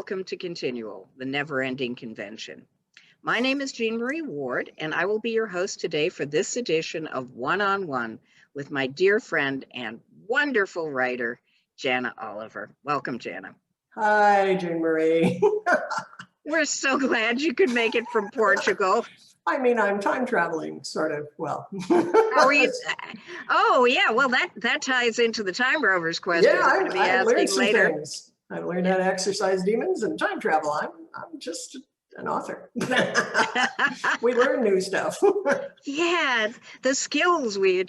welcome to ConTinual, the never-ending convention. My name is Jean Marie Ward, and I will be your host today for this edition of One-on-One with my dear friend and wonderful writer, Jana Oliver. Welcome, Jana. Hi, Jean Marie. We're so glad you could make it from Portugal. I mean, I'm time traveling, sort of. Well, how are you? Oh, yeah. Well, that ties into the Time Rovers question. Yeah, I'm going to be I learned asking some later. things. I've learned how to exercise demons and time travel. I'm just an author. We learn new stuff. Yeah, the skills we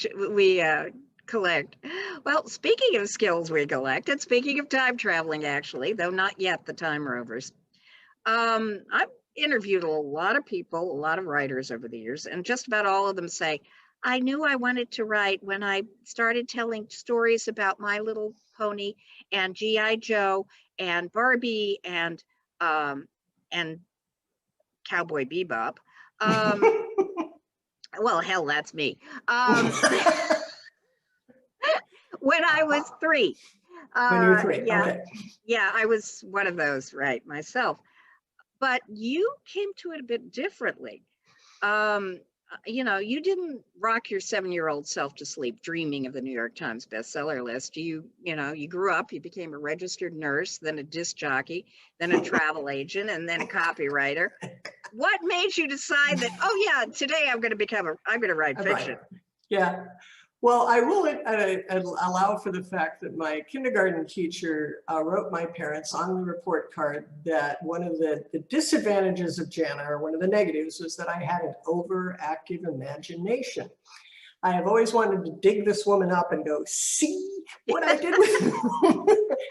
collect. Well, speaking of skills we collect, and speaking of time traveling, actually, though not yet the Time Rovers, I've interviewed a lot of people, a lot of writers over the years, and just about all of them say, I knew I wanted to write when I started telling stories about My Little Pony and G.I. Joe and Barbie and Cowboy Bebop. Well, hell, that's me. When I was 3. When you were 3, yeah, okay. Yeah, I was one of those, right, myself. But you came to it a bit differently. You didn't rock your 7-year-old self to sleep dreaming of the New York Times bestseller list. You grew up, you became a registered nurse, then a disc jockey, then a travel agent, and then a copywriter. What made you decide that, oh yeah, today I'm going to write fiction? Yeah. Well, I will allow for the fact that my kindergarten teacher wrote my parents on the report card that one of the disadvantages of Jana, or one of the negatives, was that I had an overactive imagination. I have always wanted to dig this woman up and go, see what I did with her.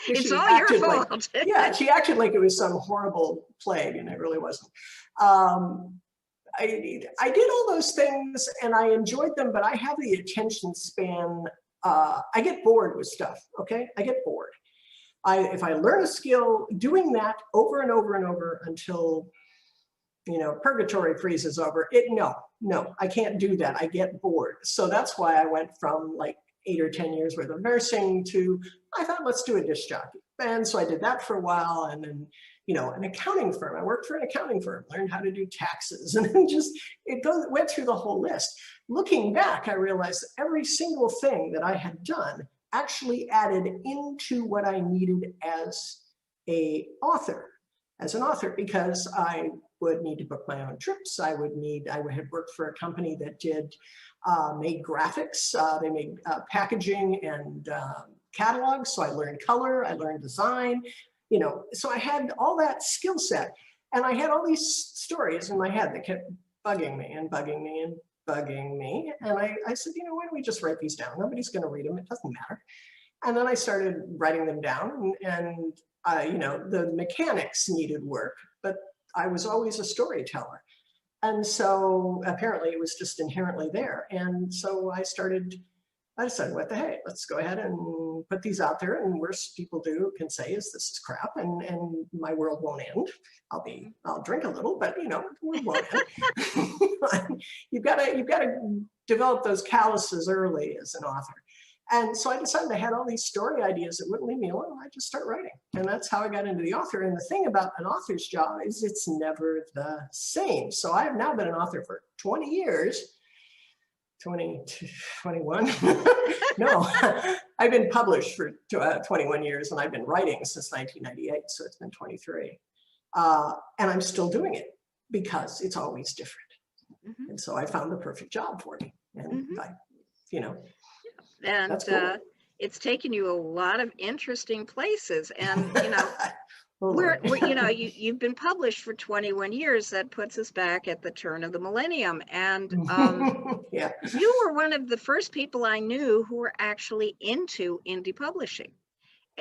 It's all your fault. Yeah, she acted like it was some horrible plague, and it really wasn't. I did all those things and I enjoyed them, but I have the attention span. I get bored with stuff, okay? I get bored. If I learn a skill, doing that over and over and over until, purgatory freezes over, no, I can't do that. I get bored. So that's why I went from like 8 or 10 years worth of nursing to, I thought, let's do a disc jockey. And so I did that for a while, and then an accounting firm. I worked for an accounting firm, learned how to do taxes, and then went through the whole list. Looking back, I realized that every single thing that I had done actually added into what I needed as an author, because I would need to book my own trips. I had worked for a company that made graphics. They made packaging and catalogs. So I learned color, I learned design. So I had all that skill set, and I had all these stories in my head that kept bugging me and bugging me and bugging me. And I said, why don't we just write these down? Nobody's going to read them. It doesn't matter. And then I started writing them down, and the mechanics needed work, but I was always a storyteller. And so apparently it was just inherently there. And so I decided, what the heck, let's go ahead and put these out there, and worst people can say is this is crap, and my world won't end. I'll drink a little, but the world won't end. You've got to develop those calluses early as an author. And so I decided I had all these story ideas that wouldn't leave me alone. I just start writing, and that's how I got into the author. And the thing about an author's job is it's never the same. So I have now been an author for 20 years. 21. No, I've been published for 21 years, and I've been writing since 1998, so it's been 23. And I'm still doing it because it's always different. Mm-hmm. And so I found the perfect job for me. And and that's cool. It's taken you a lot of interesting places, and you've been published for 21 years. That puts us back at the turn of the millennium, and yeah. You were one of the first people I knew who were actually into indie publishing.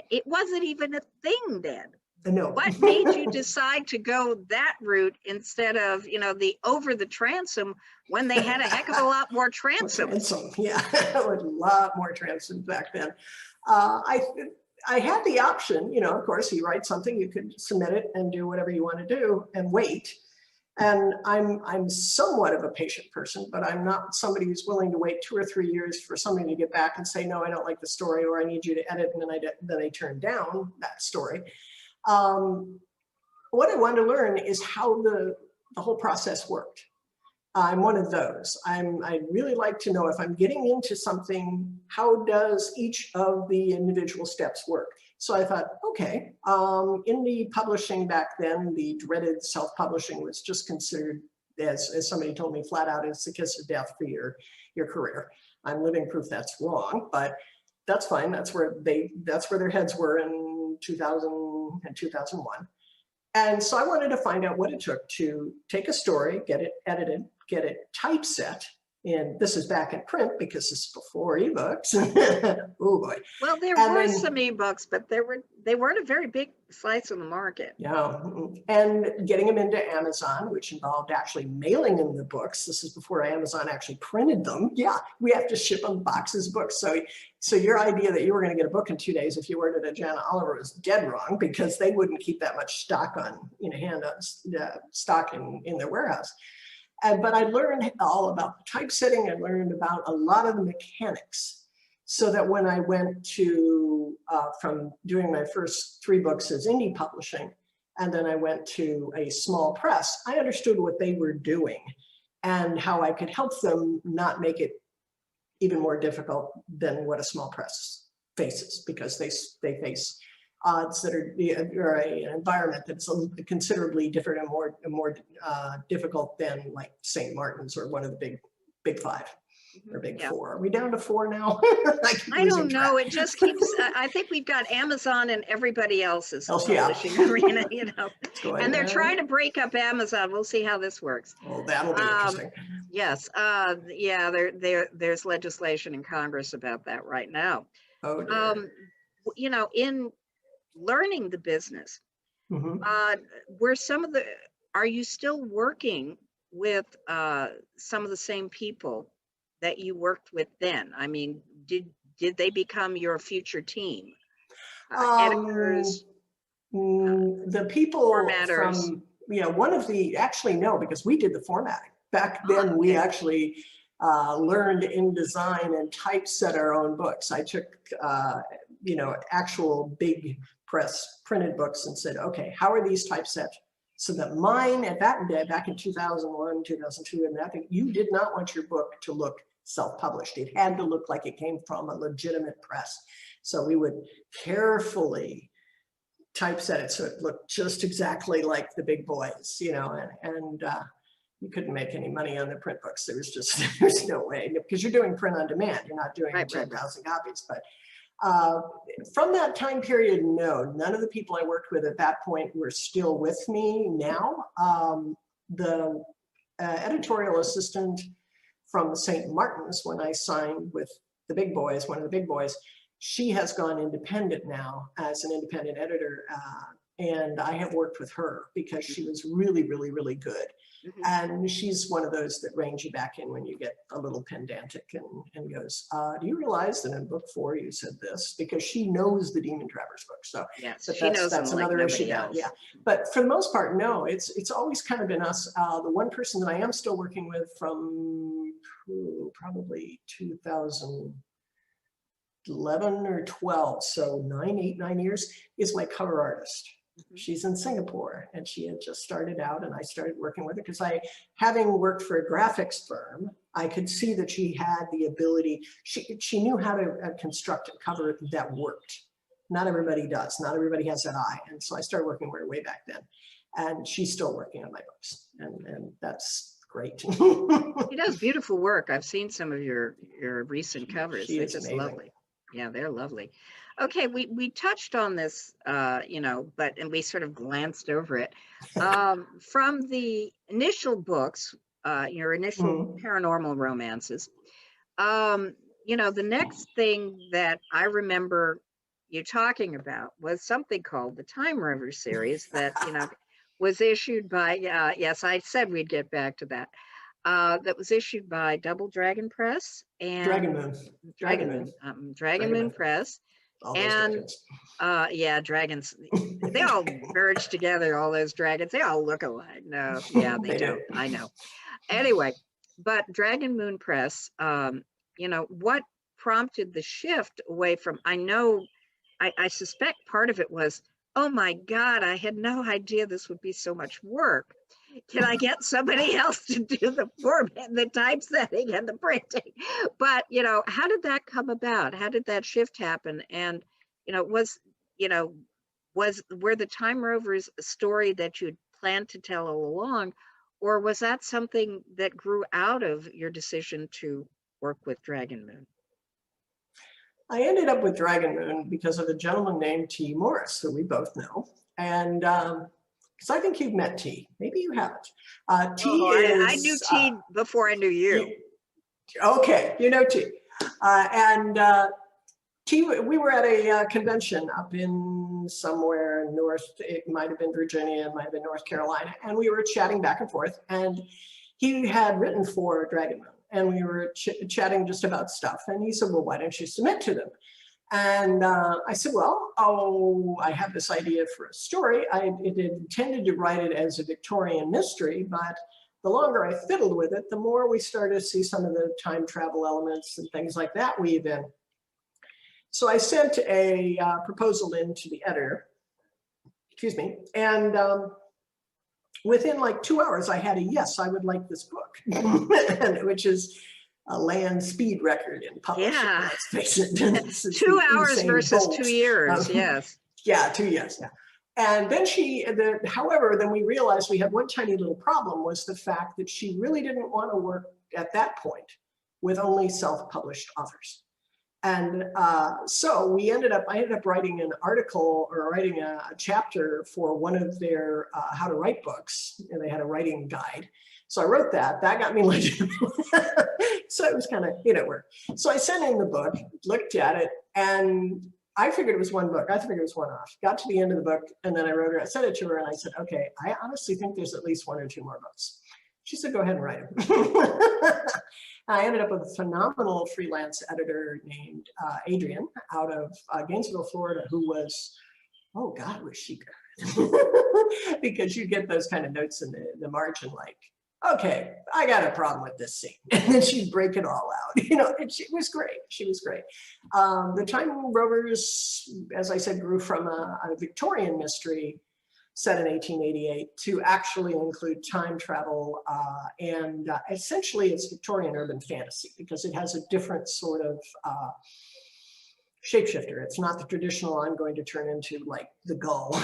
It wasn't even a thing then. No. What made you decide to go that route instead of the over the transom, when they had a heck of a lot more transoms? Yeah, a lot more transoms back then. I had the option, of course, you write something, you could submit it and do whatever you want to do and wait. And I'm somewhat of a patient person, but I'm not somebody who's willing to wait 2 or 3 years for somebody to get back and say, no, I don't like the story, or I need you to edit, and then I turn down that story. what I wanted to learn is how the whole process worked. I'm one of those. I'd really like to know if I'm getting into something, how does each of the individual steps work? So I thought, okay, indie publishing back then, the dreaded self-publishing was just considered, as somebody told me flat out, it's the kiss of death for your career. I'm living proof that's wrong, but that's fine. That's where their heads were in 2000 and 2001. And so I wanted to find out what it took to take a story, get it edited, get it typeset. And this is back in print because this is before ebooks. Oh boy. Well, there were some ebooks, but they weren't a very big slice of the market. Yeah, and getting them into Amazon, which involved actually mailing them the books. This is before Amazon actually printed them. Yeah, we have to ship them boxes of books. So your idea that you were going to get a book in 2 days if you ordered at Jana Oliver was dead wrong, because they wouldn't keep that much stock stock in their warehouse. But I learned all about the typesetting. I learned about a lot of the mechanics, so that when I went to, from doing my first 3 books as indie publishing, and then I went to a small press, I understood what they were doing and how I could help them not make it even more difficult than what a small press faces, because they face odds that are an environment that's considerably different and more difficult than like St. Martin's or one of the big 5 or big 4. Are we down to 4 now? I don't know. It just keeps. I think we've got Amazon and everybody else's publishing arena, you know. And they're trying to break up Amazon. We'll see how this works. Well, that'll be interesting. Yes. Yeah. There's legislation in Congress about that right now. Oh, dear. You know, in learning the business, are you still working with some of the same people that you worked with then? I mean, did they become your future team? Editors, the people formatters. from, one of the, actually no, because we did the formatting. Back then we actually learned InDesign and typeset our own books. I took, actual big press printed books and said, okay, how are these typeset? So that mine at that day, back in 2001, 2002, and I think you did not want your book to look self-published. It had to look like it came from a legitimate press. So we would carefully typeset it so it looked just exactly like the big boys, and you couldn't make any money on the print books. There's no way, because you're doing print on demand. You're not doing 10,000 copies. But from that time period, no, none of the people I worked with at that point were still with me now. The editorial assistant from St. Martin's, when I signed with the big boys, one of the big boys, she has gone independent now as an independent editor. And I have worked with her because she was really, really, really good. And she's one of those that reins you back in when you get a little pedantic and goes, do you realize that in book 4 you said this? Because she knows the Demon Trappers book. So yes, that's another issue now. Yeah. But for the most part, no, it's always kind of been us. The one person that I am still working with from probably 2011 or 12, so 9 years, is my cover artist. She's in Singapore, and she had just started out, and I started working with her because having worked for a graphics firm, I could see that she had the ability. She knew how to construct a cover that worked. Not everybody does. Not everybody has that eye. And so I started working with her way back then, and she's still working on my books, and that's great. She does beautiful work. I've seen some of your recent covers. They're just amazing. Lovely. Yeah, they're lovely. Okay, we touched on this, and we sort of glanced over it. From the initial books, your initial paranormal romances, the next thing that I remember you talking about was something called the Time Rover series that, was issued by, yes, I said we'd get back to that. That was issued by Double Dragon Press and Dragon Moon Press. And dragons, they all merge together, all those dragons, they all look alike. No, yeah, they don't. I know. Anyway, but Dragon Moon Press, what prompted the shift away from, I suspect part of it was Oh my God, I had no idea this would be so much work. Can I get somebody else to do the format, the typesetting and the printing? But, how did that come about? How did that shift happen? And, you know, were the Time Rovers a story that you'd planned to tell all along, or was that something that grew out of your decision to work with Dragon Moon? I ended up with Dragon Moon because of a gentleman named T. Morris, who we both know. And because I think you've met T. Maybe you haven't. I knew T before I knew you. Okay, you know T. T, we were at a convention up in somewhere north, it might have been Virginia, it might have been North Carolina, and we were chatting back and forth, and he had written for Dragon Moon, and we were chatting just about stuff, and he said, well, why don't you submit to them? And I said, well, I have this idea for a story. I intended to write it as a Victorian mystery, but the longer I fiddled with it, the more we started to see some of the time travel elements and things like that weave in. So I sent a proposal in to the editor, excuse me, and within like 2 hours, I had a yes, I would like this book, which is a land speed record in publishing. Yeah. Let's face it. 2 hours versus 2 years, yes. Yeah, 2 years, yeah. And then however, then we realized we had one tiny little problem, was the fact that she really didn't want to work at that point with only self-published authors. And so I ended up writing an article or writing a chapter for one of their how to write books, and they had a writing guide. So I wrote that got me legitimate. So it was kind of, work. So I sent in the book, looked at it, and I figured it was one book. I figured it was one off. Got to the end of the book, and then I sent it to her, and I said, okay, I honestly think there's at least 1 or 2 more books. She said, go ahead and write them. I ended up with a phenomenal freelance editor named Adrian out of Gainesville, Florida, who was, oh God, was she good? Because you get those kind of notes in the margin like, okay, I got a problem with this scene. And then she'd break it all out. And she was great. She was great. The Time Rovers, as I said, grew from a Victorian mystery set in 1888 to actually include time travel, and essentially it's Victorian urban fantasy because it has a different sort of shapeshifter. It's not the traditional, I'm going to turn into like the gull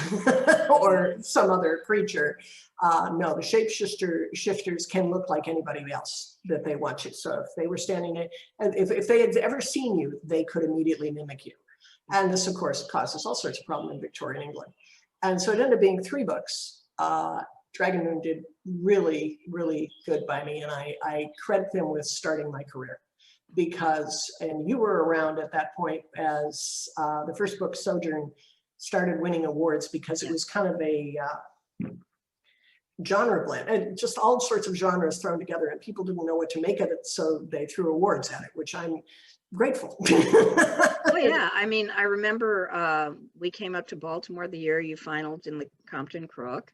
or some other creature. No, the shapeshifters can look like anybody else that they want to. So if they were standing there, and if they had ever seen you, they could immediately mimic you. And this, of course, causes all sorts of problems in Victorian England. And so it ended up being 3 books. Dragon Moon did really, really good by me. And I credit them with starting my career because, and you were around at that point as the first book, Sojourn, started winning awards because it was kind of a genre blend and just all sorts of genres thrown together and people didn't know what to make of it. So they threw awards at it, which I'm grateful. Oh yeah, I mean, I remember we came up to Baltimore the year you finaled in the Compton Crook,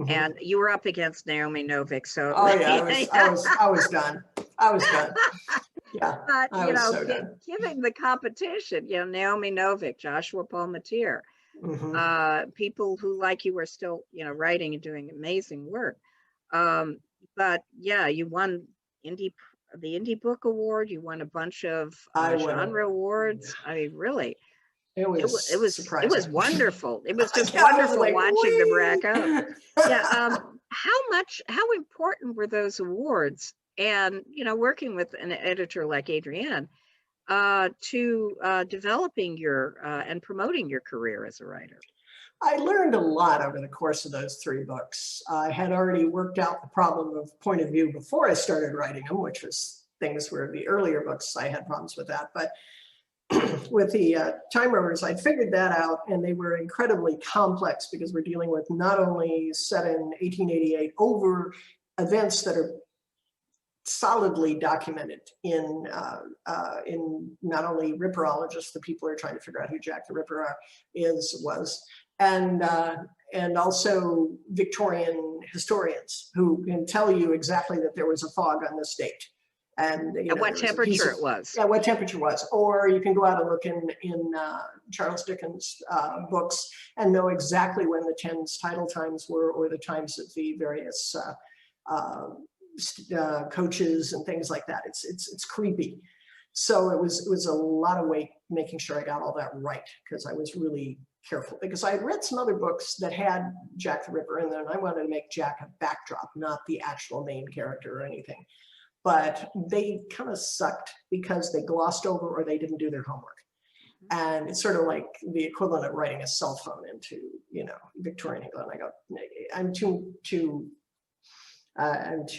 and you were up against Naomi Novik. So oh yeah, I was done. I was done. Yeah, but I was so done. Given the competition, Naomi Novik, Joshua Palmatier, people who like you were still writing and doing amazing work. But yeah, you won the Indie Book Award. You won a bunch of genre awards. I mean, really, it was wonderful. It was just wonderful like, watching them rack up. Yeah. How important were those awards? And working with an editor like Adrienne to developing your and promoting your career as a writer. I learned a lot over the course of those 3 books. I had already worked out the problem of point of view before I started writing them, which was things where the earlier books I had problems with that. But with the Time Rovers, I figured that out, and they were incredibly complex because we're dealing with not only set in 1888 over events that are solidly documented in not only Ripperologists, the people who are trying to figure out who Jack the Ripper was, and also Victorian historians who can tell you exactly that there was a fog on this date And At what temperature it was. Yeah, what temperature was. Or you can go out and look in Charles Dickens' books and know exactly when the 10's title times were, or the times of the various coaches and things like that. It's creepy. So it was a lot of weight making sure I got all that right, because I was really careful, because I had read some other books that had Jack the Ripper in there, and I wanted to make Jack a backdrop, not the actual main character or anything. But they kind of sucked because they glossed over or they didn't do their homework. And it's sort of like the equivalent of writing a cell phone into, Victorian England. I go, I'm too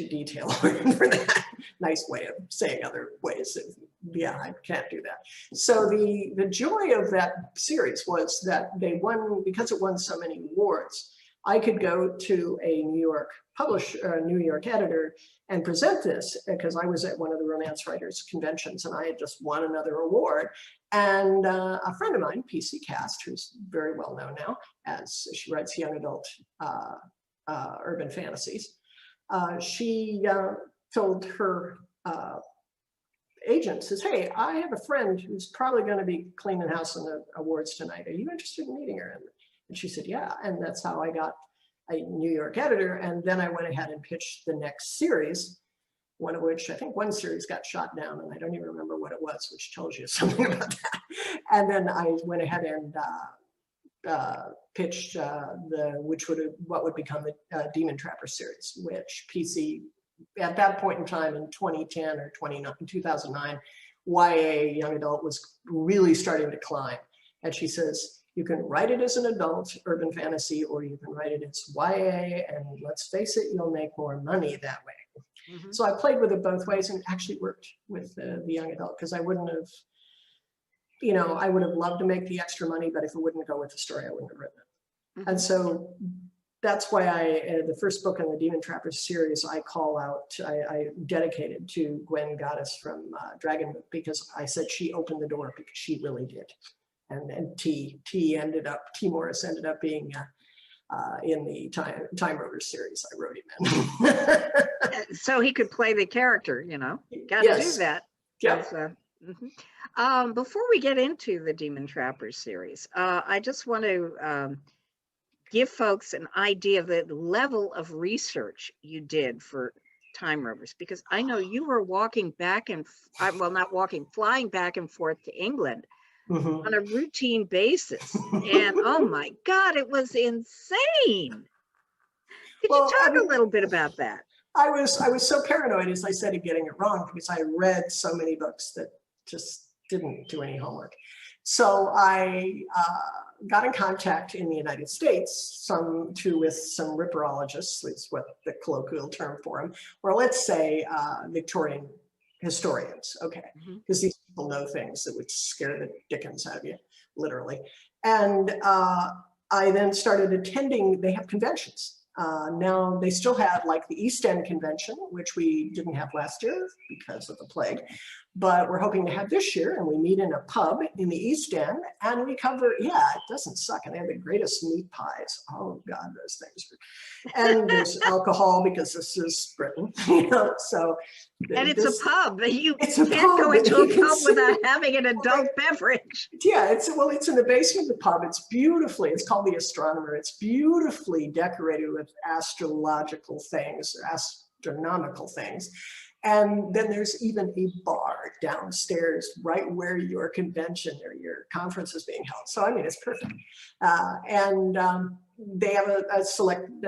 detailed for that. Nice way of saying other ways. Yeah, I can't do that. So the joy of that series was that they won, because it won so many awards, I could go to a New York New York editor and present this, because I was at one of the romance writers conventions and I had just won another award. And a friend of mine, PC Cast, who's very well known now, as she writes young adult urban fantasies, she told her agent, says, hey, I have a friend who's probably going to be cleaning house in the awards tonight. Are you interested in meeting her? And she said, yeah. And that's how I got a New York editor. And then I went ahead and pitched the next series, one of which I think one series got shot down, and I don't even remember what it was, which tells you something about that. And then I went ahead and pitched what would become the Demon Trapper series, which PC at that point in time in 2010 or 2009, YA young adult was really starting to climb. And she says, you can write it as an adult urban fantasy, or you can write it as YA, and let's face it, you'll make more money that way. Mm-hmm. So I played with it both ways, and it actually worked with the young adult, because I wouldn't have, I would have loved to make the extra money, but if it wouldn't go with the story, I wouldn't have written it. Mm-hmm. And so that's why the first book in the Demon Trapper series, I dedicated to Gwen Goddess from Dragonfire, because I said she opened the door, because she really did. And T Morris ended up being in the Time Rovers series I wrote him in. So he could play the character, got to do that. Yeah. Before we get into the Demon Trappers series, I just want to give folks an idea of the level of research you did for Time Rovers, because I know you were flying back and forth to England. Mm-hmm. On a routine basis. And oh my God, it was insane. Could you talk a little bit about that? I was so paranoid, as I said, of getting it wrong, because I read so many books that just didn't do any homework. So I got in contact in the United States with some ripperologists, is what the colloquial term for them, or let's say Victorian historians, okay, because these people know things that would scare the dickens out of you, literally. And I then started attending, they have conventions. Now they still have like the East End convention, which we didn't have last year because of the plague, but we're hoping to have this year, and we meet in a pub in the East End, and we cover, it doesn't suck, and they have the greatest meat pies. Oh God, those things. And there's alcohol, because this is Britain, so. And it's a pub. You can't go into a pub without having an adult beverage. Yeah, it's in the basement of the pub. It's called the Astronomer. It's beautifully decorated with astrological things, astronomical things. And then there's even a bar downstairs, right where your convention or your conference is being held. So, I mean, it's perfect. They have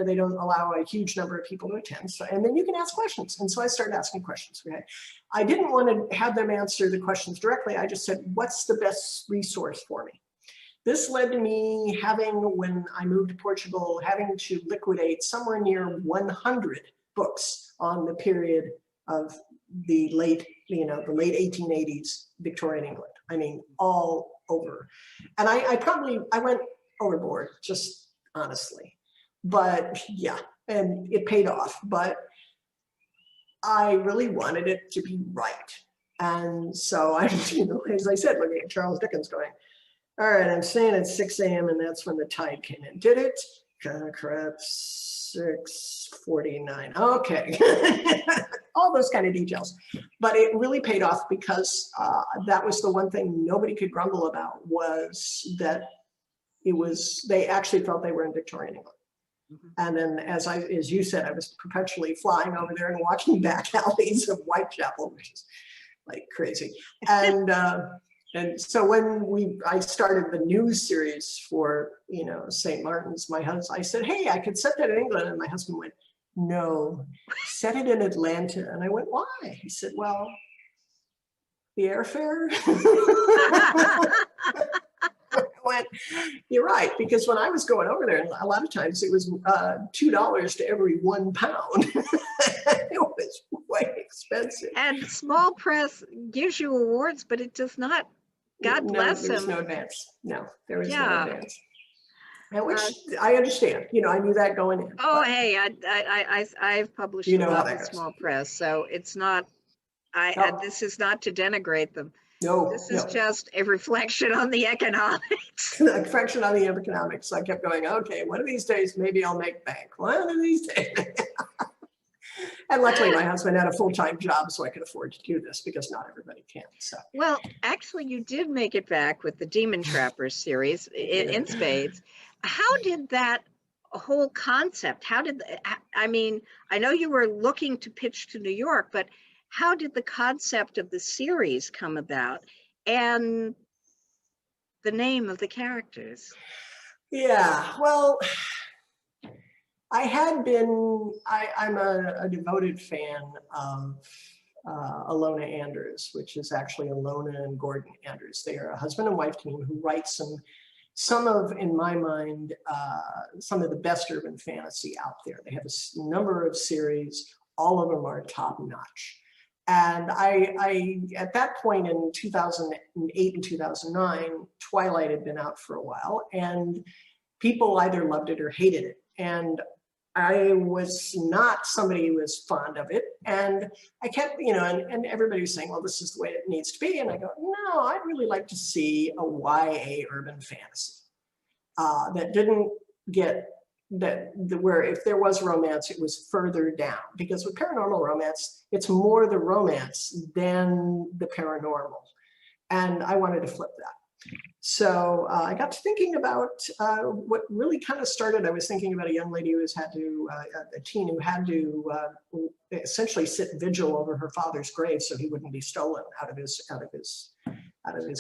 they don't allow a huge number of people to attend. So, and then you can ask questions. And so I started asking questions. Okay? I didn't want to have them answer the questions directly. I just said, what's the best resource for me? This led to me when I moved to Portugal, having to liquidate somewhere near 100 books on the period of the late 1880s Victorian England. I mean, all over. And I went overboard, just honestly. But yeah, and it paid off. But I really wanted it to be right. And so I, as I said, looking at Charles Dickens going, all right, I'm saying it's 6 a.m. and that's when the tide came in. Did it? Kind of crap. 649. Okay. All those kind of details. But it really paid off because that was the one thing nobody could grumble about, was that they actually felt they were in Victorian England. And then as you said, I was perpetually flying over there and walking back alleys of Whitechapel, which is like crazy. And so when I started the news series for, St. Martin's, I said, hey, I could set that in England. And my husband went, no, set it in Atlanta. And I went, why? He said, well, the airfare. I went, you're right, because when I was going over there, a lot of times it was $2 to every £1. It was way expensive. And small press gives you awards, but it does not. God bless there was him. no advance. No, there was no advance. And which I understand. I knew that going in. Oh, hey, I've published a lot in small press, so it's not. This is not to denigrate them. No, this is just a reflection on the economics. A reflection on the economics. I kept going, okay, one of these days, maybe I'll make bank. One of these days. And luckily, my husband had a full-time job, so I could afford to do this, because not everybody can. So. Well, actually, you did make it back with the Demon Trappers series in spades. How did that whole concept, I know you were looking to pitch to New York, but how did the concept of the series come about, and the name of the characters? Yeah, well, I'm a devoted fan of Alona Anders, which is actually Alona and Gordon Anders. They are a husband and wife team who write some of, in my mind, some of the best urban fantasy out there. They have a number of series. All of them are top notch. And I at that point in 2008 and 2009, Twilight had been out for a while, and people either loved it or hated it. And I was not somebody who was fond of it. And I kept, and everybody was saying, well, this is the way it needs to be. And I go, no, I'd really like to see a YA urban fantasy that didn't get where if there was romance, it was further down, because with paranormal romance, it's more the romance than the paranormal. And I wanted to flip that. So I got to thinking about what really kind of started. I was thinking about a young lady who a teen who had to essentially sit vigil over her father's grave so he wouldn't be stolen out of his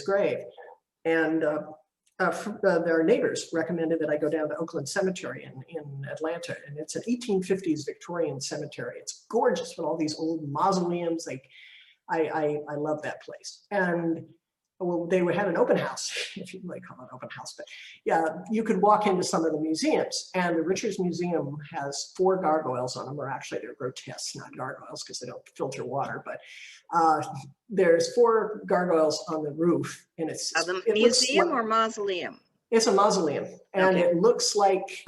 grave. And their neighbors recommended that I go down to Oakland Cemetery in Atlanta, and it's an 1850s Victorian cemetery. It's gorgeous with all these old mausoleums. I love that place. And well, they had an open house, if you like call it an open house, but yeah, you could walk into some of the museums, and the Richards Museum has 4 gargoyles on them, or actually they're grotesques, not gargoyles, because they don't filter water, but there's 4 gargoyles on the roof, and it's a museum or mausoleum? It's a mausoleum, and it looks like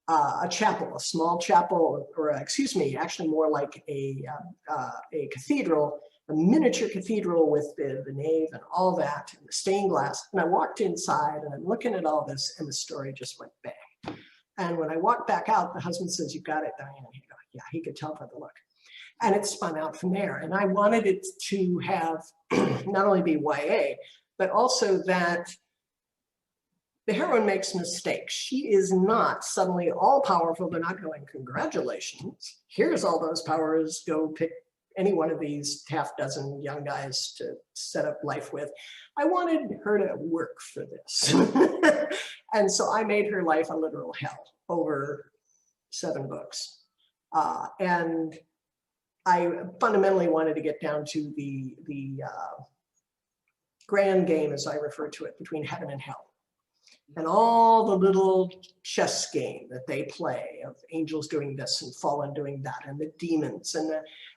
a chapel, a small chapel, or excuse me, actually more like a cathedral, a miniature cathedral with the nave and all that, and the stained glass. And I walked inside, and I'm looking at all this, and the story just went bang. And when I walked back out, the husband says, "You got it, Diane." And he goes, yeah, he could tell by the look. And it spun out from there. And I wanted it to have not only be YA, but also that the heroine makes mistakes. She is not suddenly all powerful. They're not going, congratulations, here's all those powers, go pick any one of these half dozen young guys to set up life with. I wanted her to work for this. And so I made her life a literal hell over 7 books. And I fundamentally wanted to get down to the grand game, as I refer to it, between heaven and hell. And all the little chess game that they play of angels doing this and fallen doing that, and the demons, and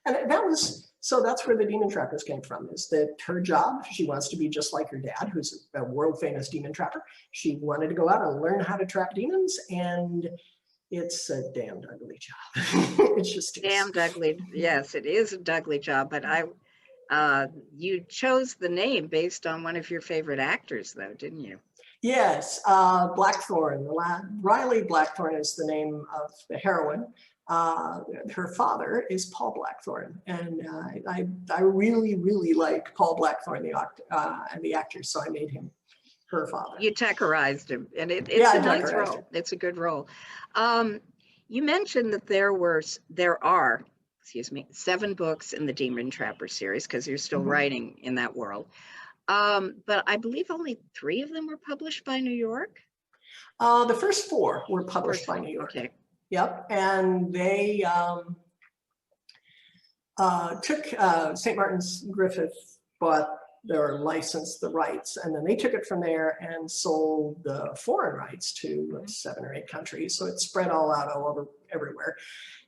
that was, so that's where the Demon Trappers came from, is that her job, she wants to be just like her dad, who's a world famous demon trapper. She wanted to go out and learn how to trap demons, and it's a damned ugly job. It's just damned ugly. Yes, it is a ugly job, but you chose the name based on one of your favorite actors, though, didn't you? Yes, Blackthorn. Riley Blackthorn is the name of the heroine. Her father is Paul Blackthorn, and I really, really like Paul Blackthorn, the actor, so I made him her father. You Tuckerized him, and it's Yeah, a nice role. It's a good role. You mentioned that there are, excuse me, 7 books in the Demon Trapper series, because you're still writing in that world. But I believe only 3 of them were published by New York. The first 4 were published by New York. Okay. Yep, and they took St. Martin's Griffith bought their license, the rights, and then they took it from there and sold the foreign rights to 7 or 8 countries. So it spread all out all over everywhere,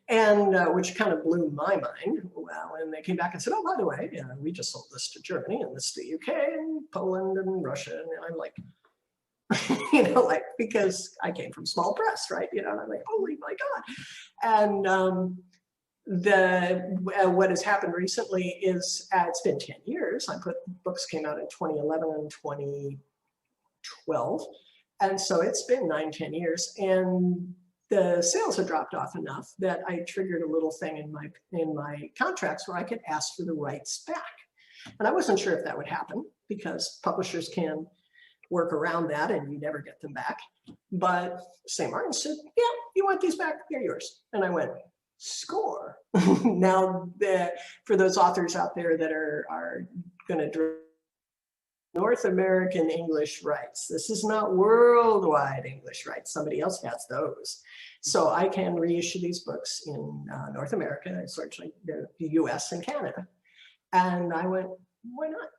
and which kind of blew my mind. Well, and they came back and said, "Oh, by the way, we just sold this to Germany and this to the UK and Poland and Russia," and I'm like. Like, because I came from small press, right? And I'm like, holy my God. And what has happened recently is it's been 10 years. Books came out in 2011 and 2012. And so it's been 9-10 years. And the sales have dropped off enough that I triggered a little thing in my contracts where I could ask for the rights back. And I wasn't sure if that would happen because publishers can work around that and you never get them back. But St. Martin said, "Yeah, you want these back? They're yours." And I went, score. Now, for those authors out there that are going to do North American English rights, this is not worldwide English rights. Somebody else has those. So I can reissue these books in North America, certainly the US and Canada. And I went, why not?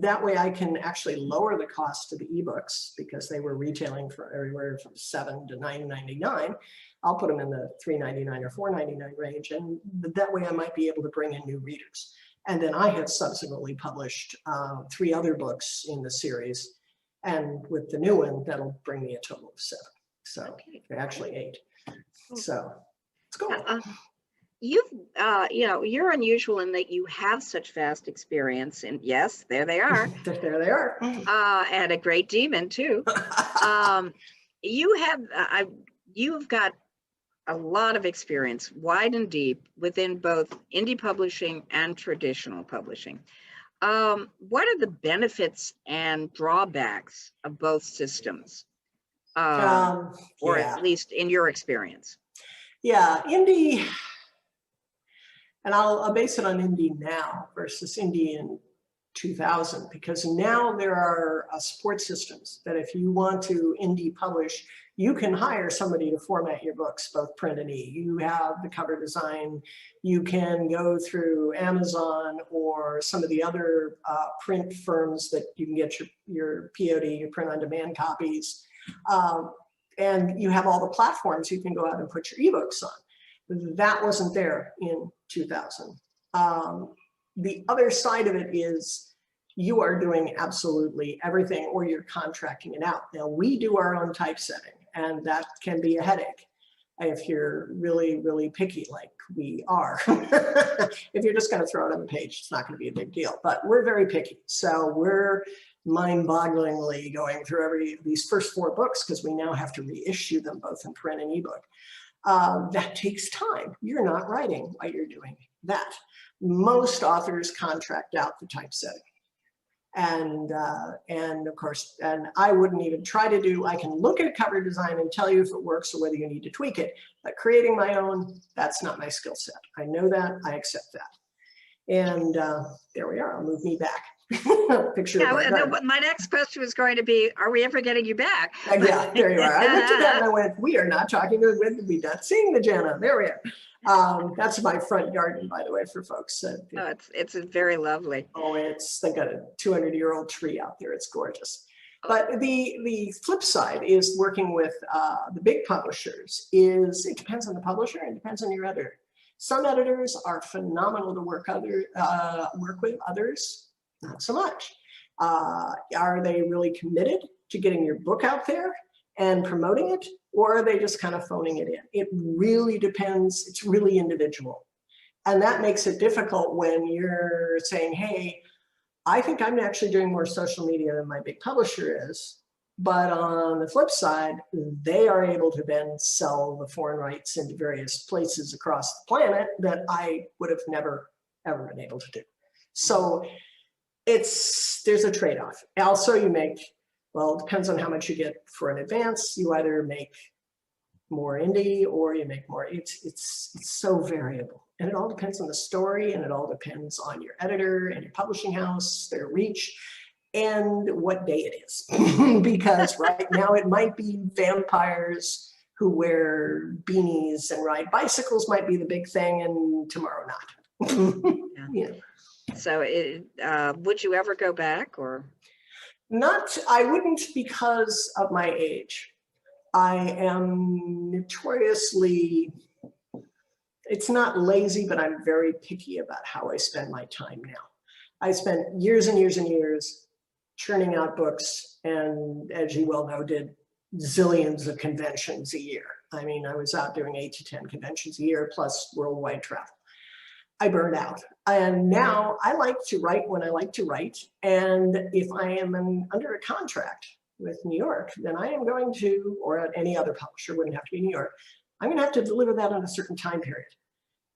That way I can actually lower the cost of the ebooks because they were retailing for everywhere from $7 to $9.99. I'll put them in the $3.99 or $4.99 range, and that way I might be able to bring in new readers. And then I have subsequently published 3 other books in the series, and with the new one, that'll bring me a total of 7. So actually 8. So it's cool. You're unusual in that you have such vast experience, and yes, there they are. There they are. And a great demon too. You've got a lot of experience, wide and deep, within both indie publishing and traditional publishing. What are the benefits and drawbacks of both systems, or at least in your experience? Yeah, indie. And I'll base it on indie now versus indie in 2000, because now there are support systems that if you want to indie publish, you can hire somebody to format your books, both print and e. You have the cover design. You can go through Amazon or some of the other print firms that you can get your POD, your print on demand copies. And you have all the platforms you can go out and put your ebooks on. That wasn't there in 2000. The other side of it is you are doing absolutely everything, or you're contracting it out. Now, we do our own typesetting, and that can be a headache if you're really, really picky like we are. If you're just going to throw it on the page, it's not going to be a big deal. But we're very picky. So we're mind-bogglingly going through these first 4 books, because we now have to reissue them both in print and ebook. That takes time. You're not writing while you're doing that. Most authors contract out the typesetting. And of course, and I wouldn't even try to do, I can look at cover design and tell you if it works or whether you need to tweak it, but creating my own, that's not my skill set. I know that, I accept that. And there we are, I'll move me back. Picture my next question was going to be, are we ever getting you back? Yeah, there you are. I looked at that and I went, we are not talking to we not seeing the Jana. There we are. That's my front garden, by the way, for folks. It's very lovely. Oh, they got a 200-year-old tree out there. It's gorgeous. But the flip side is working with the big publishers is it depends on the publisher and it depends on your editor. Some editors are phenomenal to work with, others not so much. Are they really committed to getting your book out there and promoting it, or are they just kind of phoning it in? It really depends. It's really individual. And that makes it difficult when you're saying, hey, I think I'm actually doing more social media than my big publisher is. But on the flip side, they are able to then sell the foreign rights into various places across the planet that I would have never, ever been able to do. So there's a trade-off. Also, you make, well, it depends on how much you get for an advance. You either make more indie or you make more, it's so variable. And it all depends on the story, and it all depends on your editor and your publishing house, their reach, and what day it is. Because right now it might be vampires who wear beanies and ride bicycles might be the big thing, and tomorrow not. Yeah. So would you ever go back, or? Not, I wouldn't, because of my age. I am notoriously, it's not lazy, but I'm very picky about how I spend my time now. I spent years and years and years churning out books, and as you well know, did zillions of conventions a year. I mean, I was out doing 8 to 10 conventions a year, plus worldwide travel. I burned out. And now I like to write when I like to write. And if I am under a contract with New York, then I am going to, or any other publisher, wouldn't have to be New York, I'm going to have to deliver that on a certain time period.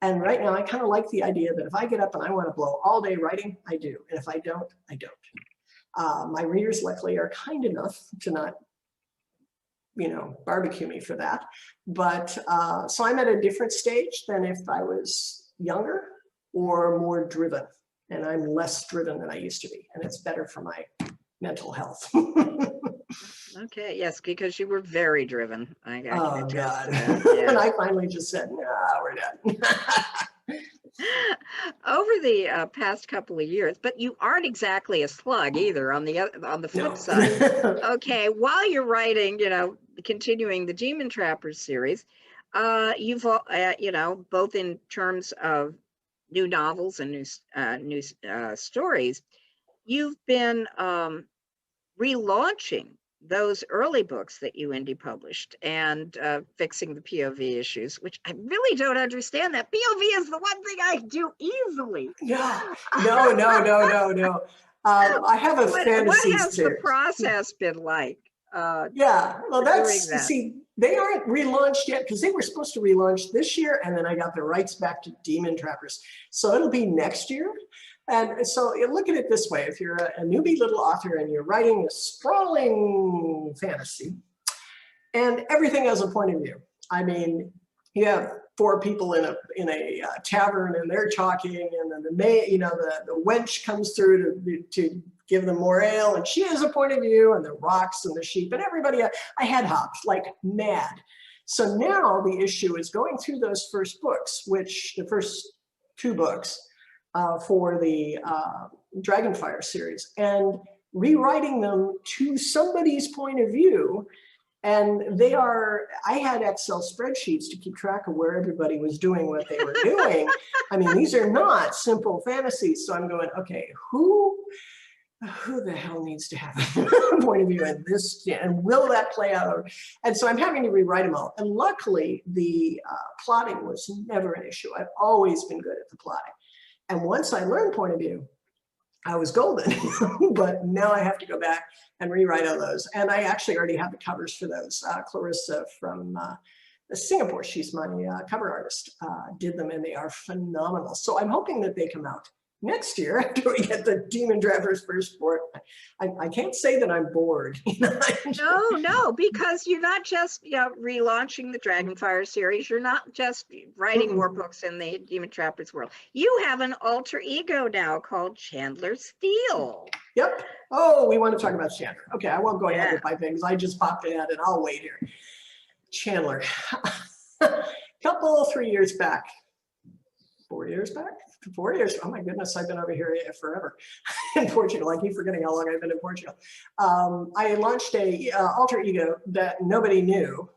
And right now I kind of like the idea that if I get up and I want to blow all day writing, I do. And if I don't, I don't. My readers luckily are kind enough to not, barbecue me for that. But so I'm at a different stage than if I was younger or more driven. And I'm less driven than I used to be. And it's better for my mental health. Okay, yes, because you were very driven. I Oh, can God. yeah. And I finally just said, no, we're done. Over the past couple of years, but you aren't exactly a slug either on the flip side. Okay, while you're writing, continuing the Demon Trappers series, you've both in terms of new novels and new stories, you've been relaunching those early books that you indie published and fixing the POV issues, which I really don't understand. That POV is the one thing I do easily. No. I have a fantasy What has series. the process been like? Yeah, well, see, they aren't relaunched yet because they were supposed to relaunch this year, and then I got the rights back to Demon Trappers. So it'll be next year. And so you look at it this way: if you're a newbie little author and you're writing a sprawling fantasy, and everything has a point of view. I mean, you have 4 people in a tavern, and they're talking, and then the wench comes through to give them more ale, and she has a point of view, and the rocks and the sheep and everybody. I had hopped like mad. So now the issue is going through those first books, which the first 2 books. For the Dragonfire series, and rewriting them to somebody's point of view. And I had Excel spreadsheets to keep track of where everybody was doing what they were doing. I mean, these are not simple fantasies. So I'm going, okay, who the hell needs to have a point of view in this? And will that play out? And so I'm having to rewrite them all. And luckily, the plotting was never an issue. I've always been good at the plotting. And once I learned point of view, I was golden. But now I have to go back and rewrite all those. And I actually already have the covers for those. Clarissa from Singapore, she's my cover artist, did them, and they are phenomenal. So I'm hoping that they come out next year after we get the Demon Trappers first board. I can't say that I'm bored. No, because you're not just relaunching the Dragonfire series. You're not just writing more books in the Demon Trappers world. You have an alter ego now called Chandler Steele. Yep. Oh, we want to talk about Chandler. Okay, I won't go ahead with my things. I just popped ahead and I'll wait here. Chandler. 3 years back. 4 years back? 4 years. Oh my goodness, I've been over here forever in Portugal. I keep forgetting how long I've been in Portugal. I launched a alter ego that nobody knew,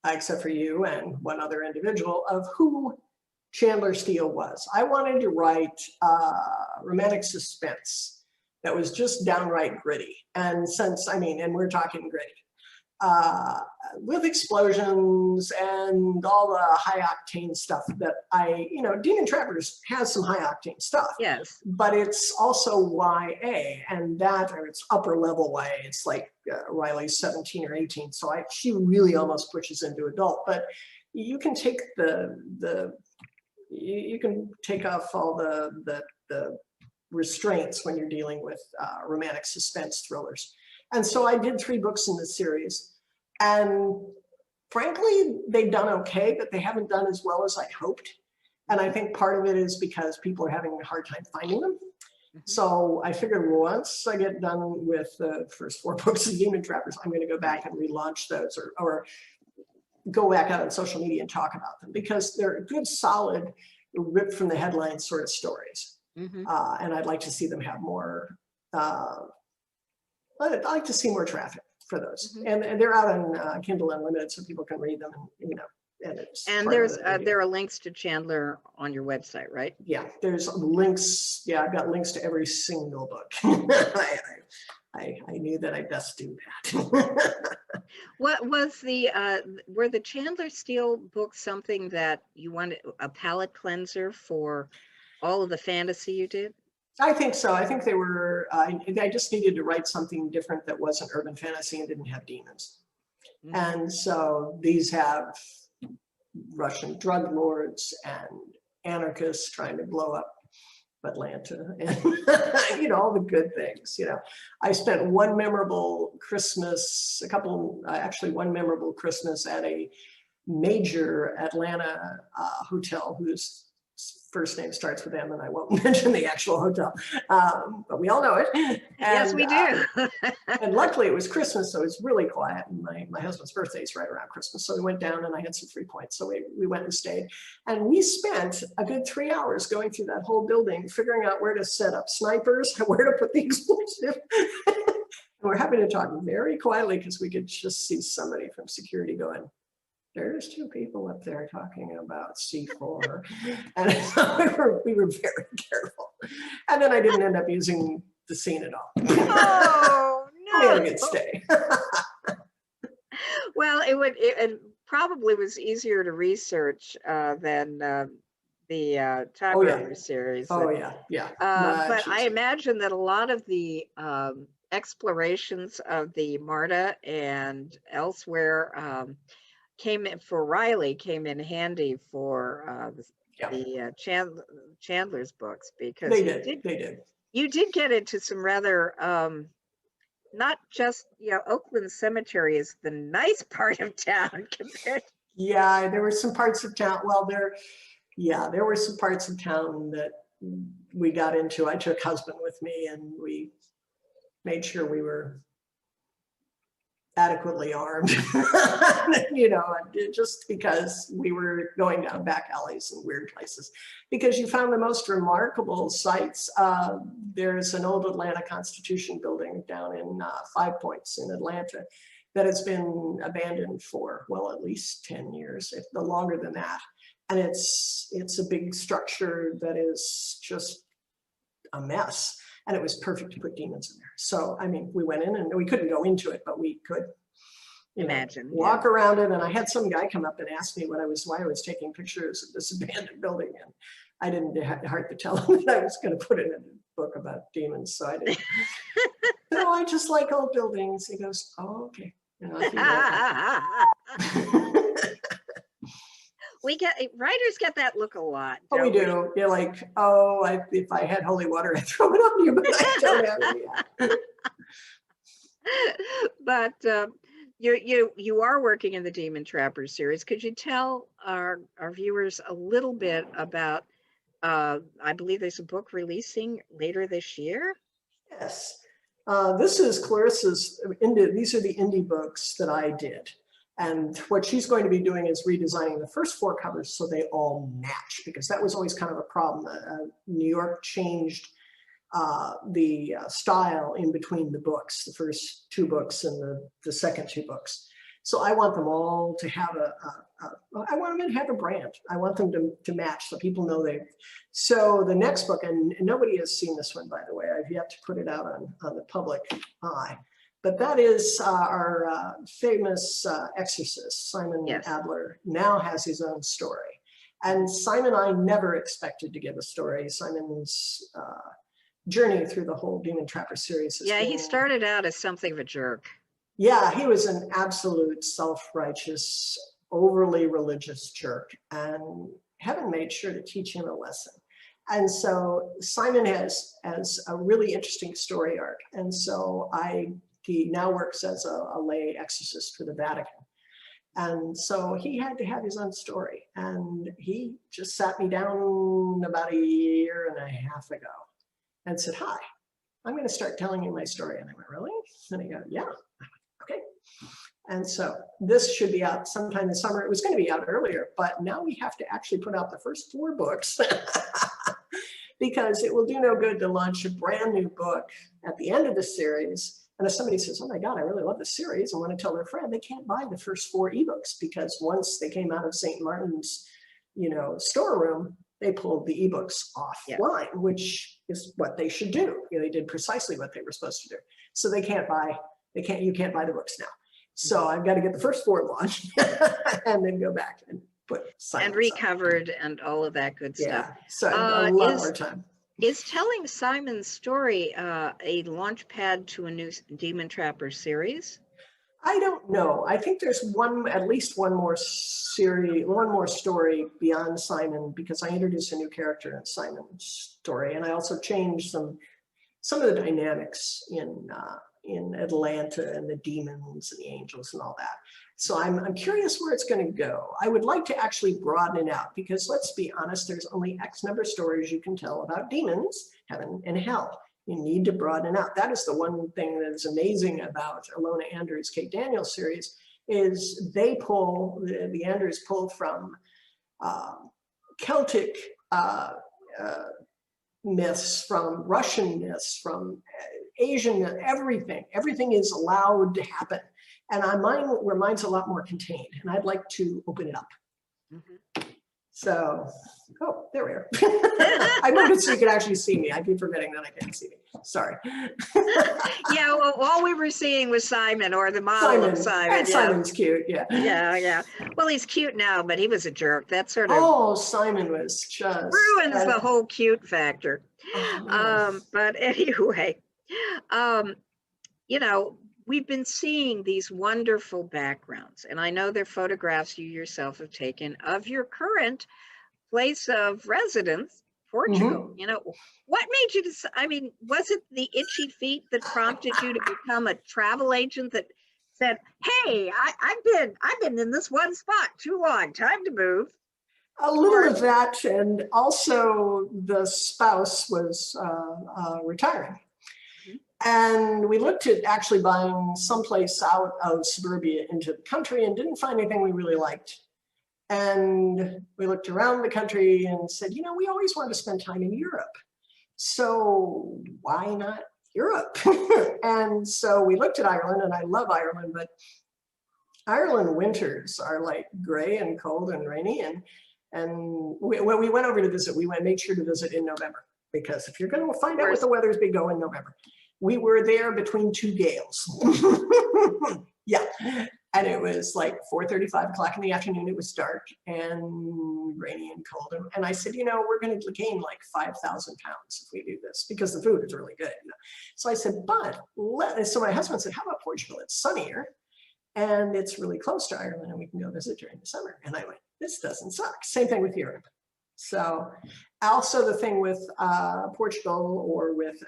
except for you and one other individual, of who Chandler Steele was. I wanted to write romantic suspense that was just downright gritty. And and we're talking gritty. with explosions and all the high octane stuff that Demon Trappers has some high octane stuff. Yes. But it's also YA, and or it's upper level YA. It's like Riley's 17 or 18, so she really almost pushes into adult. But you can take you can take off all the restraints when you're dealing with romantic suspense thrillers. And so I did 3 books in the series, and frankly, they've done okay, but they haven't done as well as I hoped. And I think part of it is because people are having a hard time finding them. Mm-hmm. So I figured once I get done with the first 4 books of Demon Trappers, I'm going to go back and relaunch those, or go back out on social media and talk about them, because they're good, solid, ripped from the headlines sort of stories. Mm-hmm. And I'd like to see them have more. I'd like to see more traffic for those. Mm-hmm. And they're out on Kindle Unlimited, so people can read them, and there are links to Chandler on your website, right? Yeah, there's links. Yeah, I've got links to every single book. I knew that I'd best do that. What was were the Chandler Steele books something that you wanted, a palate cleanser for all of the fantasy you did? I think so. I think they were, I just needed to write something different that wasn't urban fantasy and didn't have demons. Mm-hmm. And so these have Russian drug lords and anarchists trying to blow up Atlanta and, all the good things, I spent one memorable Christmas, one memorable Christmas at a major Atlanta hotel whose first name starts with M, and I won't mention the actual hotel, but we all know it. And, yes, we do. And luckily it was Christmas, so it's really quiet. And my husband's birthday is right around Christmas, so we went down and I had some free points, so we went and stayed. And we spent a good 3 hours going through that whole building, figuring out where to set up snipers, where to put the explosive. And we're having to talk very quietly because we could just see somebody from security going, "There's 2 people up there talking about C4." And so we were very careful. And then I didn't end up using the scene at all. Oh, no. We had a good stay. Well, it probably was easier to research than the Time Runner series. Oh, yeah. But I imagine that a lot of the explorations of the Marta and elsewhere came in handy for the Chandler's books, because they did. You did get into some rather not just Oakland Cemetery is the nice part of town compared. Yeah, there were some parts of town. Well, there were some parts of town that we got into. I took husband with me, and we made sure we were adequately armed, just because we were going down back alleys and weird places, because you found the most remarkable sites. There's an old Atlanta Constitution building down in 5 Points in Atlanta that has been abandoned for, well, at least 10 years, if no longer than that. And it's a big structure that is just a mess. And it was perfect to put demons in there. So, I mean, we went in, and we couldn't go into it, but we could walk around it. And I had some guy come up and ask me why I was taking pictures of this abandoned building. And I didn't have the heart to tell him that I was going to put it in a book about demons. So I didn't. No, I just like old buildings. He goes, "Oh, okay." Writers get that look a lot. Oh, we do. You're like, "Oh, if I had holy water, I'd throw it on you," but I don't have it yet. But you are working in the Demon Trappers series. Could you tell our viewers a little bit about? I believe there's a book releasing later this year. Yes, this is Clarissa's. These are the indie books that I did. And what she's going to be doing is redesigning the first 4 covers so they all match, because that was always kind of a problem. New York changed the style in between the books, the first 2 books and the second 2 books. So I want them all to have I want them to have a brand. I want them to match so people know so the next book, and nobody has seen this one, by the way, I've yet to put it out on the public eye. But that is our famous exorcist, Simon Yes. Adler, now has his own story. And Simon, I never expected to give a story. Simon's journey through the whole Demon Trapper series. Yeah, he started out as something of a jerk. Yeah, he was an absolute self-righteous, overly religious jerk, and heaven made sure to teach him a lesson. And so Simon has a really interesting story arc. And so he now works as a lay exorcist for the Vatican. And so he had to have his own story. And he just sat me down about a year and a half ago and said, hi, I'm going to start telling you my story. And I went, really? And he goes, yeah. Okay. And so this should be out sometime this summer. It was going to be out earlier, but now we have to actually put out the first 4 books because it will do no good to launch a brand new book at the end of the series. And if somebody says, oh my God, I really love the series and want to tell their friend, they can't buy the first 4 ebooks because once they came out of St. Martin's, storeroom, they pulled the ebooks offline, which is what they should do. They did precisely what they were supposed to do. So you can't buy the books now. So I've got to get the first 4 launched and then go back and put and recovered and all of that good stuff. Yeah, so a lot more time. Is telling Simon's story a launch pad to a new Demon Trapper series? I don't know. I think there's at least one more story beyond Simon, because I introduced a new character in Simon's story, and I also changed some of the dynamics in Atlanta and the demons and the angels and all that. So I'm curious where it's going to go. I would like to actually broaden it out because let's be honest, there's only X number of stories you can tell about demons, heaven and hell. You need to broaden it out. That is the one thing that is amazing about Ilona Andrews' Kate Daniels series is the Andrews pull from Celtic myths, from Russian myths, from Asian myths, everything. Everything is allowed to happen. And mine's a lot more contained, and I'd like to open it up. Mm-hmm. So, oh, there we are. I moved it so you could actually see me. I keep forgetting that I can't see me. Sorry. Yeah, well, all we were seeing was Simon, or the model of Simon. And Simon's cute, yeah. Yeah. Well, he's cute now, but he was a jerk. That sort of... Oh, Simon was just... ruins the whole cute factor. Oh, but anyway, we've been seeing these wonderful backgrounds, and I know they're photographs you yourself have taken of your current place of residence, Portugal. Mm-hmm. What made you decide? I mean, was it the itchy feet that prompted you to become a travel agent that said, "Hey, I've been in this one spot too long, time to move"? A little of that, and also the spouse was retiring. And we looked at actually buying someplace out of suburbia into the country and didn't find anything we really liked. And we looked around the country and said, we always wanted to spend time in Europe. So why not Europe? And so we looked at Ireland, and I love Ireland, but Ireland winters are like gray and cold and rainy. And when we went over to visit, made sure to visit in November, because if you're going to find out what the weather's been, go in November. We were there between 2 gales. Yeah. And it was like 4:30, 5 o'clock in the afternoon. It was dark and rainy and cold. And I said, we're going to gain like 5,000 pounds if we do this, because the food is really good. So I said, so my husband said, how about Portugal? It's sunnier and it's really close to Ireland, and we can go visit during the summer. And I went, this doesn't suck. Same thing with Europe. So also the thing with Portugal, or with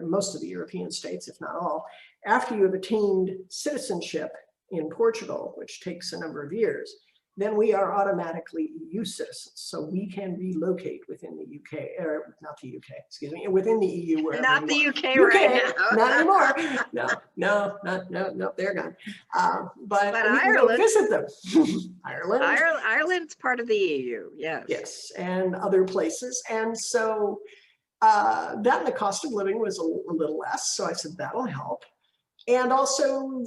most of the European states, if not all, after you have attained citizenship in Portugal, which takes a number of years, then we are automatically EU citizens. So we can relocate within the UK, or not the UK, excuse me, within the EU. Not the UK right now. Not anymore. No, they're gone. But we Ireland, can go visit them. Ireland's part of the EU, yes. Yes, and other places. And so that, and the cost of living was a little less. So I said, that'll help. And also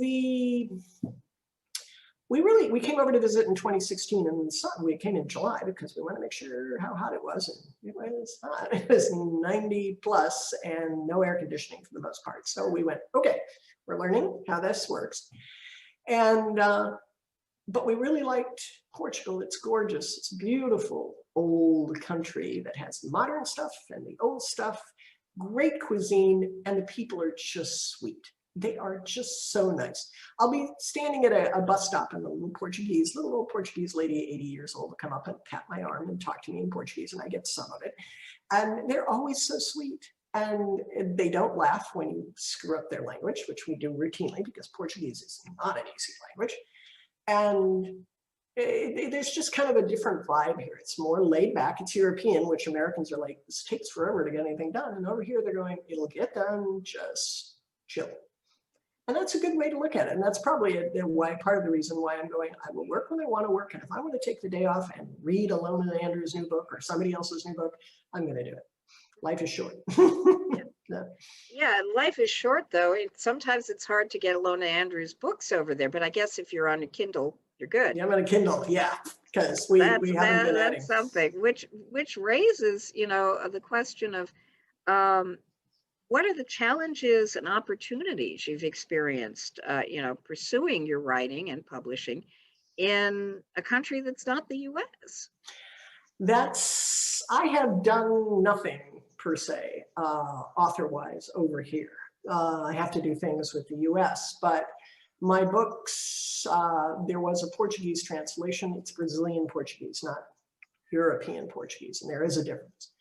we came over to visit in 2016 and we came in July because we want to make sure how hot it was. And it was hot. It was 90 plus and no air conditioning for the most part. So we went, okay, we're learning how this works. And, but we really liked Portugal. It's gorgeous. It's a beautiful old country that has modern stuff and the old stuff, great cuisine, and the people are just sweet. They are just so nice. I'll be standing at a bus stop and a little old Portuguese lady, 80 years old, will come up and pat my arm and talk to me in Portuguese, and I get some of it. And they're always so sweet. And they don't laugh when you screw up their language, which we do routinely because Portuguese is not an easy language. And there's just kind of a different vibe here. It's more laid back. It's European, which Americans are like, this takes forever to get anything done. And over here, they're going, it'll get done, just chill. And that's a good way to look at it. And that's probably part of the reason why I'm going, I will work when I want to work. And if I want to take the day off and read Alona Andrews' new book or somebody else's new book, I'm going to do it. Life is short. Yeah, life is short, though. Sometimes it's hard to get Alona Andrews' books over there. But I guess if you're on a Kindle, you're good. Yeah, I'm on a Kindle, yeah, because we haven't been adding. That's something, which raises, the question of what are the challenges and opportunities you've experienced, pursuing your writing and publishing in a country that's not the U.S.? I have done nothing per se, author-wise over here. I have to do things with the U.S., but my books, there was a Portuguese translation. It's Brazilian Portuguese, not European Portuguese, and there is a difference.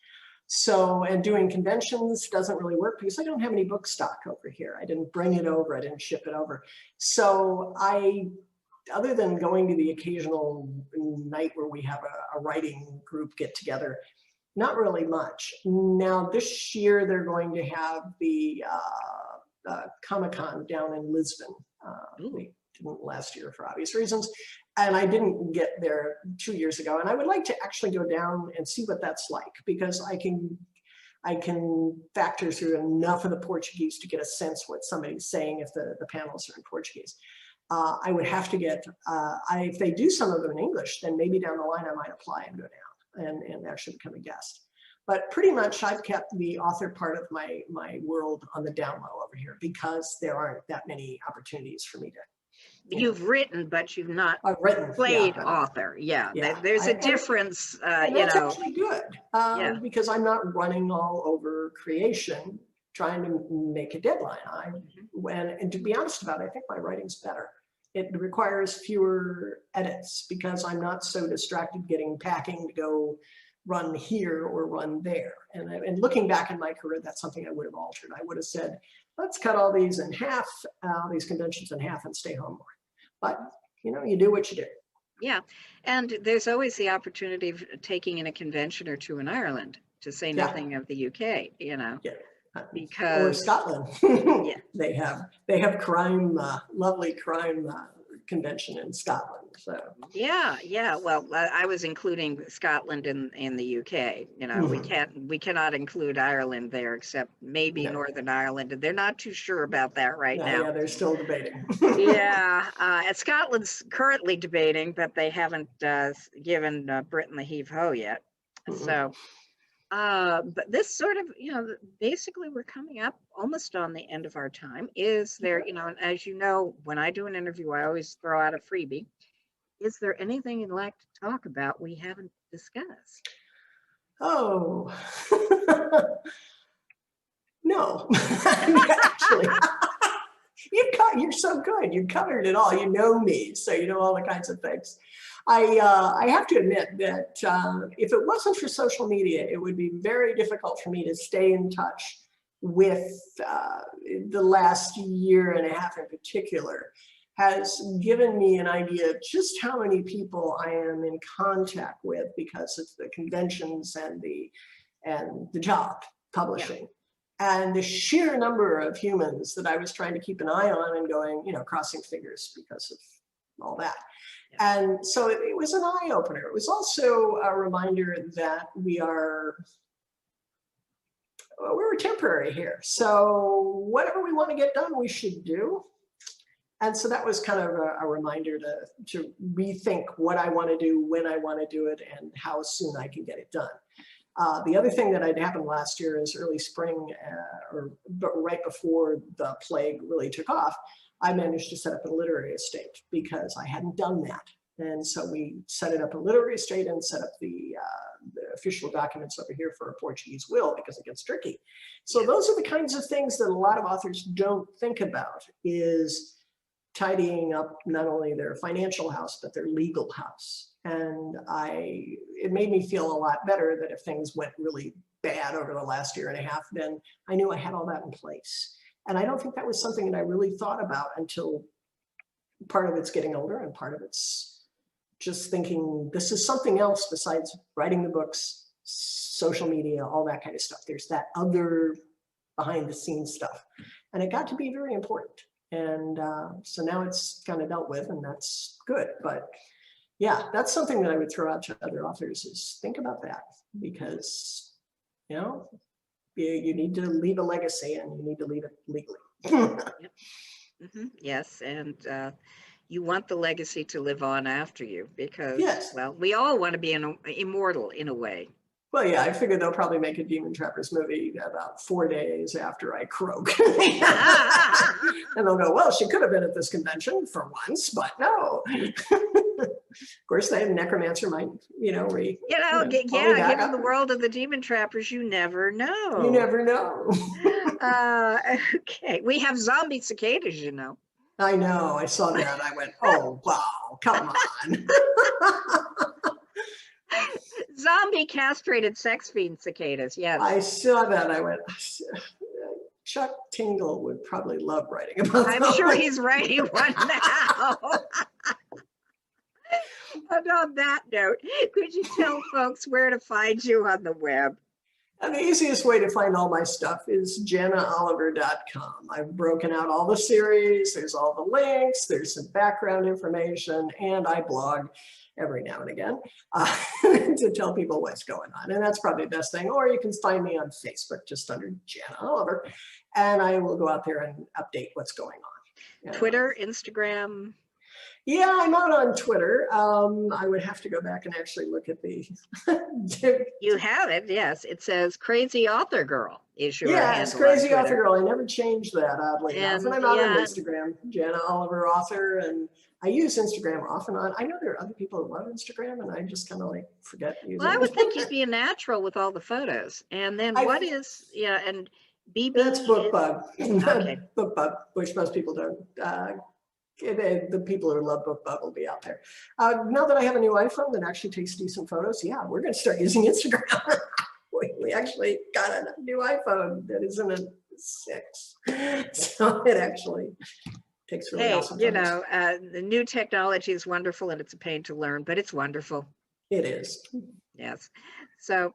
So, and doing conventions doesn't really work because I don't have any book stock over here. I didn't bring it over, I didn't ship it over. So other than going to the occasional night where we have a writing group get together, not really much. Now this year they're going to have the Comic-Con down in Lisbon. They didn't last year for obvious reasons. And I didn't get there 2 years ago. And I would like to actually go down and see what that's like, because I can factor through enough of the Portuguese to get a sense what somebody's saying if the panels are in Portuguese. I would have to get, if they do some of them in English, then maybe down the line I might apply and go down and actually become a guest. But pretty much I've kept the author part of my world on the down low over here because there aren't that many opportunities for me to. You've written, but you've not played author. Yeah, there's a difference. That's actually good because I'm not running all over creation trying to make a deadline. And to be honest about it, I think my writing's better. It requires fewer edits because I'm not so distracted packing to go run here or run there. And looking back in my career, that's something I would have altered. I would have said, let's cut all these in half, these conventions in half and stay home more. But, you do what you do. Yeah. And there's always the opportunity of taking in a convention or two in Ireland, to say nothing of the UK, Yeah. Because or Scotland. They have crime, lovely crime convention in Scotland. So yeah. Well, I was including Scotland in the UK. We cannot include Ireland there, except maybe Northern Ireland, and they're not too sure about that right now. Yeah, they're still debating. And Scotland's currently debating, but they haven't given Britain the heave-ho yet. So. But this sort of, basically we're coming up almost on the end of our time. Is there, and as you know, when I do an interview, I always throw out a freebie. Is there anything you'd like to talk about we haven't discussed? Oh, no, actually. You're so good. You covered it all. You know me, so you know all the kinds of things. I have to admit that if it wasn't for social media, it would be very difficult for me to stay in touch with the last year and a half in particular. Has given me an idea of just how many people I am in contact with because of the conventions and the job publishing. And the sheer number of humans that I was trying to keep an eye on and going, crossing fingers because of all that. And so it was an eye opener. It was also a reminder that we're temporary here. So whatever we want to get done, we should do. And so that was kind of a reminder to rethink what I want to do, when I want to do it, and how soon I can get it done. The other thing that had happened last year is early spring, but right before the plague really took off, I managed to set up a literary estate because I hadn't done that. And so we set it up a literary estate and set up the official documents over here for a Portuguese will, because it gets tricky. So those are the kinds of things that a lot of authors don't think about, is tidying up not only their financial house, but their legal house. And it made me feel a lot better that if things went really bad over the last year and a half, then I knew I had all that in place. And I don't think that was something that I really thought about until part of it's getting older, and part of it's just thinking this is something else besides writing the books, social media, all that kind of stuff. There's that other behind the scenes stuff. And it got to be very important. And so now it's kind of dealt with, and that's good. But yeah, that's something that I would throw out to other authors, is think about that, because, you know, you need to leave a legacy, and you need to leave it legally. Yep. Yes, and you want the legacy to live on after you, because, Yes. well, we all want to be immortal in a way. Well, yeah, I figured they'll probably make a Demon Trappers movie about 4 days after I croak. And they'll go, well, she could have been at this convention for once, but no. Of course, the necromancer might, yeah, given the world of the Demon Trappers, you never know. You never know. Okay, we have zombie cicadas, you know. I know, I saw that. I went, oh, wow, come on. Zombie castrated sex fiend cicadas, yes. I saw that. I went, Chuck Tingle would probably love writing about that. I'm sure he's writing one now. And on that note, could you tell folks where to find you on the web? And the easiest way to find all my stuff is janaoliver.com. I've broken out all the series. There's all the links. There's some background information, and I blog every now and again to tell people what's going on. And that's probably the best thing. Or you can find me on Facebook just under Jana Oliver, and I will go out there and update what's going on. Twitter, Instagram? Yeah, I'm out on Twitter. I would have to go back and actually look at the... You have it, yes. It says Crazy Author Girl is your handle. It's Crazy Author Girl. I never changed that, oddly enough. And I'm out on Instagram, Jana Oliver Author, and I use Instagram off and on. I know there are other people that love Instagram, and I just kind of like forget using it. Well, I would think you'd be a natural with all the photos. And then and BB... That's BookBub. Okay. BookBub, which most people don't. The people who love BookBub will be out there. Now that I have a new iPhone that actually takes decent photos, yeah, we're going to start using Instagram. We actually got a new iPhone that isn't a 6, so it actually takes really awesome photos. The new technology is wonderful, and it's a pain to learn, but it's wonderful. It is. Yes. So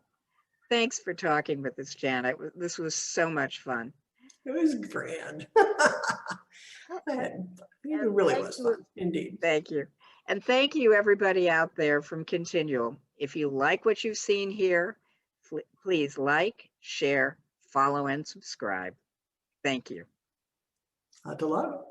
thanks for talking with us, Jana. This was so much fun. It was grand. It really was fun, indeed. Thank you. And thank you, everybody out there from ConTinual. If you like what you've seen here, please like, share, follow, and subscribe. Thank you. Hello.